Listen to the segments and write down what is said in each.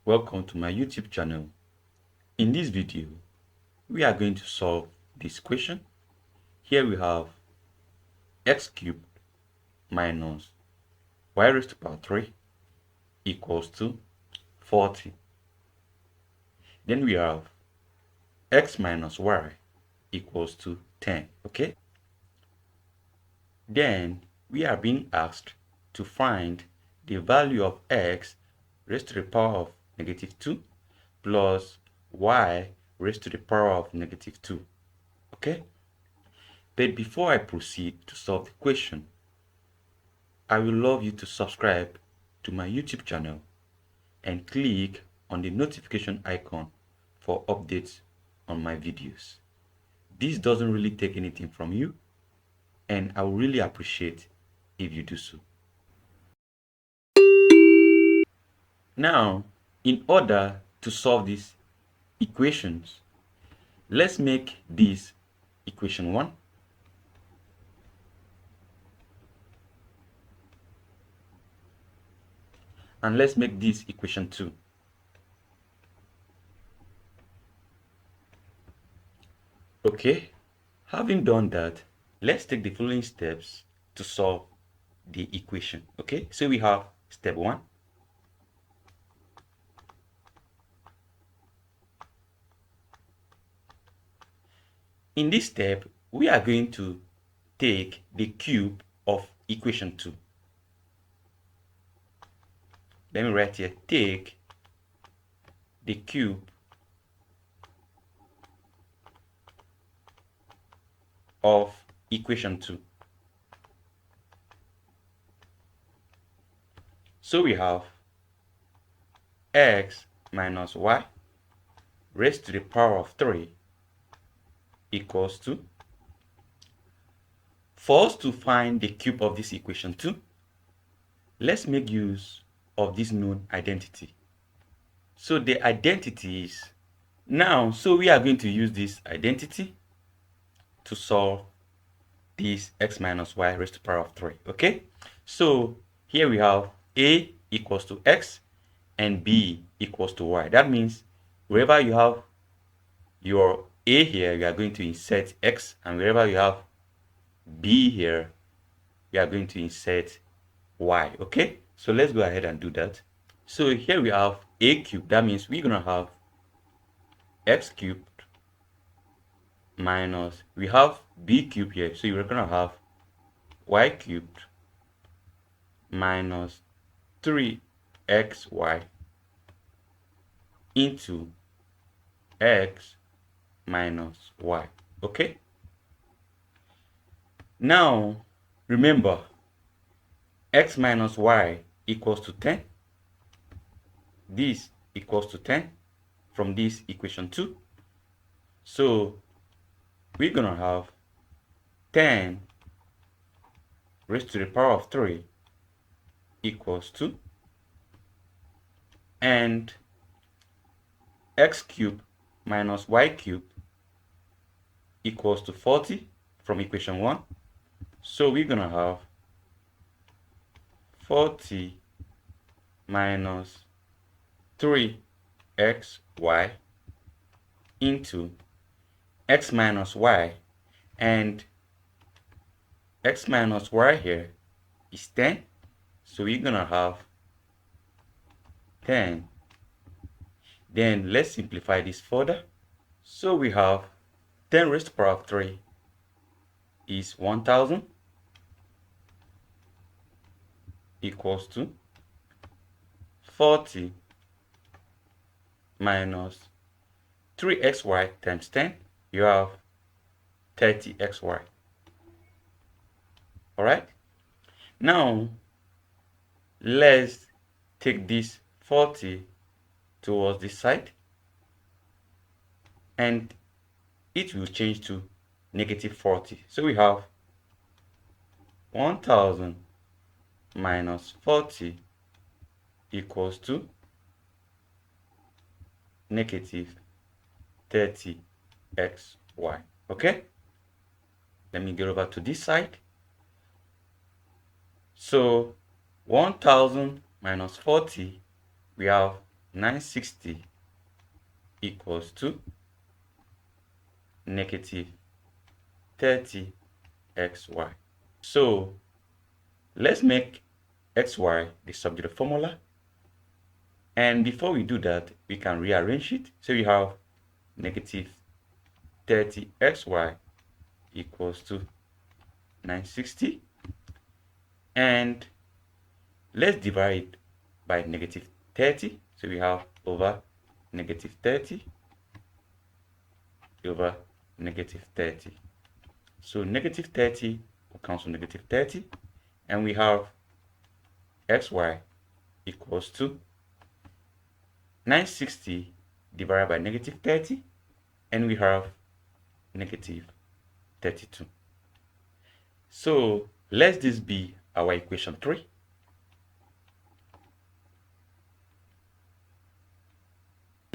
Welcome to my YouTube channel. In this video, we are going to solve this question. Here we have x cubed minus y raised to power 3 equals to 40. Then we have x minus y equals to 10, okay? Then we are being asked to find the value of x raised to the power of -2 plus y raised to the power of -2, okay? But before I proceed to solve the question, I will love you to subscribe to my YouTube channel and click on the notification icon for updates on my videos. This doesn't really take anything from you, and I would really appreciate if you do so. Now, in order to solve these equations, let's make this equation 1. And let's make this equation 2. Okay, having done that, let's take the following steps to solve the equation. Okay, so we have step 1. In this step, we are going to take the cube of equation 2. Let me write here, take the cube of equation 2. So we have x minus y raised to the power of 3 equals to, for us to find the cube of this equation 2, let's make use of this known identity. So the identity is now, so we are going to use this identity to solve this x minus y raised to the power of 3. Okay, so here we have a equals to x and b equals to y. That means wherever you have your a here, you are going to insert x, and wherever you have b here, you are going to insert y. Okay, so let's go ahead and do that. So here we have a cubed. That means we're gonna have x cubed minus, we have b cubed here, so you're gonna have y cubed minus 3xy into x minus y. Okay, now remember, x minus y equals to 10. This equals to 10 from this equation 2. So we're gonna have 10 raised to the power of 3 equals to, and x cubed minus y cubed equals to 40 from equation 1. So we're gonna have 40 minus 3xy into x minus y, and x minus y here is 10, so we're gonna have 10. Then let's simplify this further. So we have 10 raised to the power of 3 is 1000 equals to 40 minus 3xy times 10, you have 30xy. All right, now let's take this 40 towards this side, and it will change to -40. So we have 1000 minus 40 equals to -30xy. Okay, let me get over to this side. So 1000 minus 40, we have 960 equals to negative 30xy. So let's make xy the subject of formula. And before we do that, we can rearrange it. So we have negative 30xy equals to 960. And let's divide by negative 30. So we have over negative 30 over negative 30. So negative 30 will cancel negative 30. And we have xy equals to 960 divided by negative 30. And we have negative 32. So let this be our equation 3.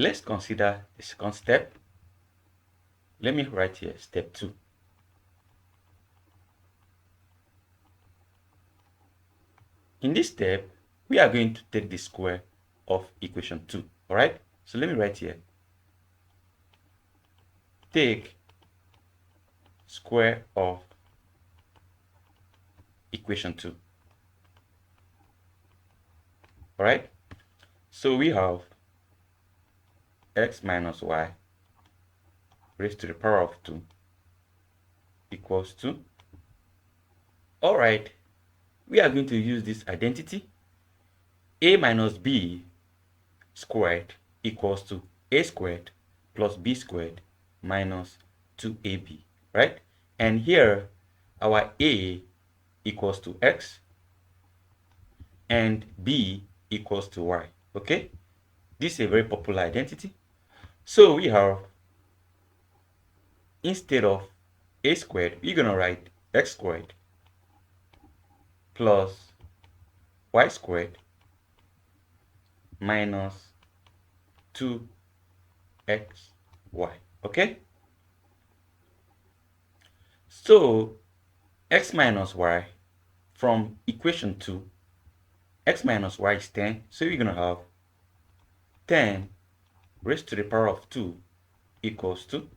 Let's consider the second step. Let me write here step 2. In this step, we are going to take the square of equation 2. All right? So let me write here. Take square of equation 2. All right? So we have x minus y raised to the power of 2 equals to, all right, we are going to use this identity. A minus b squared equals to a squared plus b squared minus 2ab, right? And here our a equals to x and b equals to y. Okay, this is a very popular identity. So we have, instead of a squared, we're going to write x squared plus y squared minus 2xy. Okay, so x minus y from equation 2, x minus y is 10. So we're going to have 10 raised to the power of 2 equals to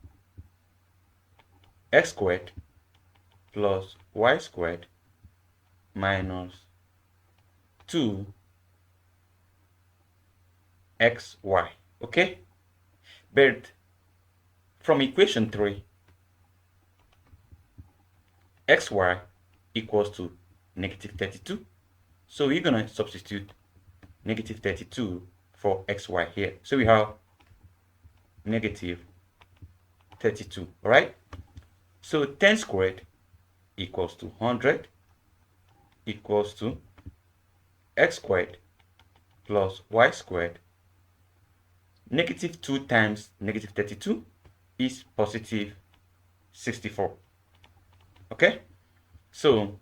x squared plus y squared minus 2xy. Okay, but from equation 3, xy equals to negative 32. So we're going to substitute negative 32 for xy here. So we have negative 32, all right? So 10 squared equals to 100 equals to x squared plus y squared. Negative 2 times negative 32 is positive 64. Okay, so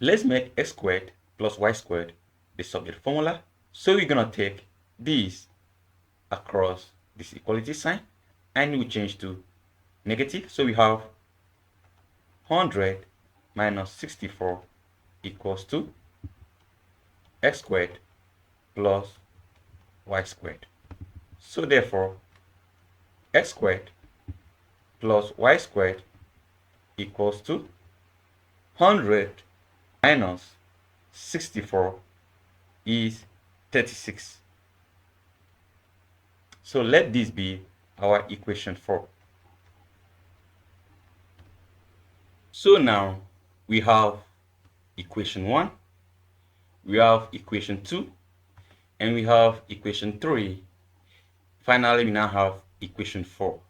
let's make x squared plus y squared the subject formula. So we're going to take this across this equality sign and we change to negative. So we have 100 minus 64 equals to x squared plus y squared. So therefore, x squared plus y squared equals to 100 minus 64 is 36. So let this be our equation 4. So now we have equation 1, we have equation 2, and we have equation 3. Finally, we now have equation 4.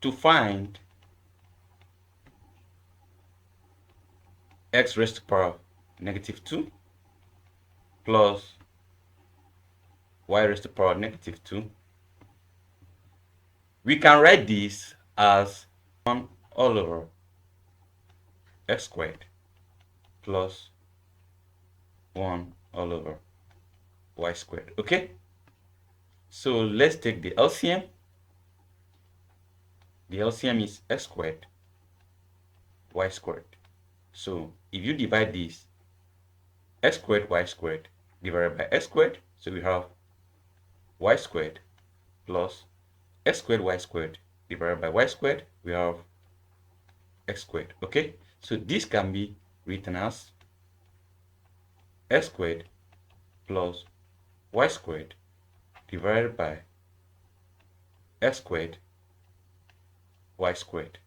To find x raised to the power negative 2 plus y raised to the power negative 2, we can write this as 1 all over x squared plus 1 all over y squared. Okay, so let's take the LCM. The LCM is x squared y squared. So if you divide this, x squared y squared divided by x squared, so we have y squared plus x squared y squared divided by y squared, we have x squared. Okay, so this can be written as x squared plus y squared divided by x squared y squared.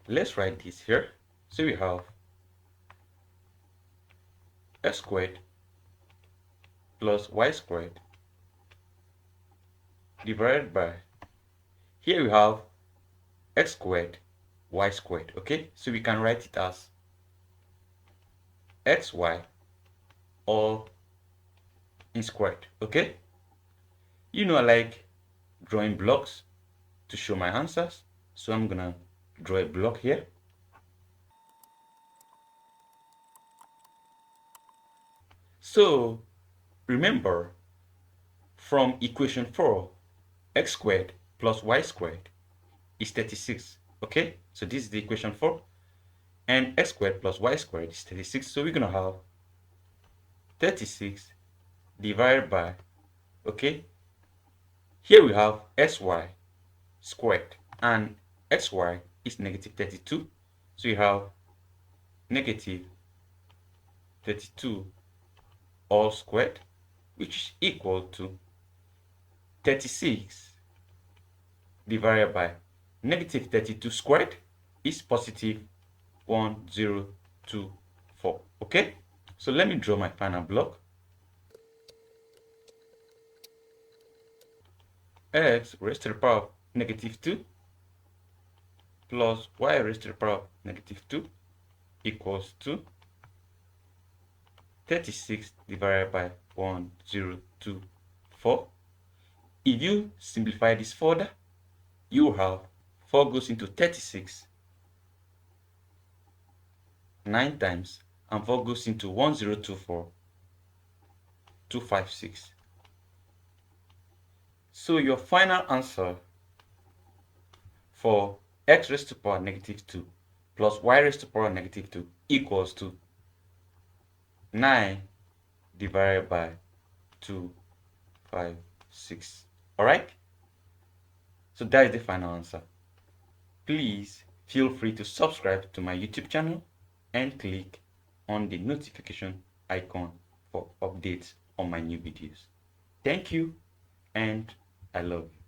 Let's write this here. So we have x squared plus y squared divided by, here we have x squared y squared. Okay, so we can write it as xy all in squared. Okay, you know I like drawing blocks to show my answers, so I'm gonna draw a block here. So remember, from equation 4, x squared plus y squared is 36. Okay, so this is the equation 4, and x squared plus y squared is 36. So we're gonna have 36 divided by, okay, here we have xy squared, and xy is negative 32. So you have negative 32 all squared, which is equal to 36 divided by negative 32 squared is positive 1024. Okay, so let me draw my final block. X raised to the power of negative 2 plus y raised to the power of negative 2 equals to 36 divided by 1024. If you simplify this further, you have 4 goes into 36 9 times, and 4 goes into 1024 256. So your final answer for x raised to the power negative 2 plus y raised to the power negative 2 equals to 9 divided by 256. Alright? So that is the final answer. Please feel free to subscribe to my YouTube channel and click on the notification icon for updates on my new videos. Thank you, and I love you.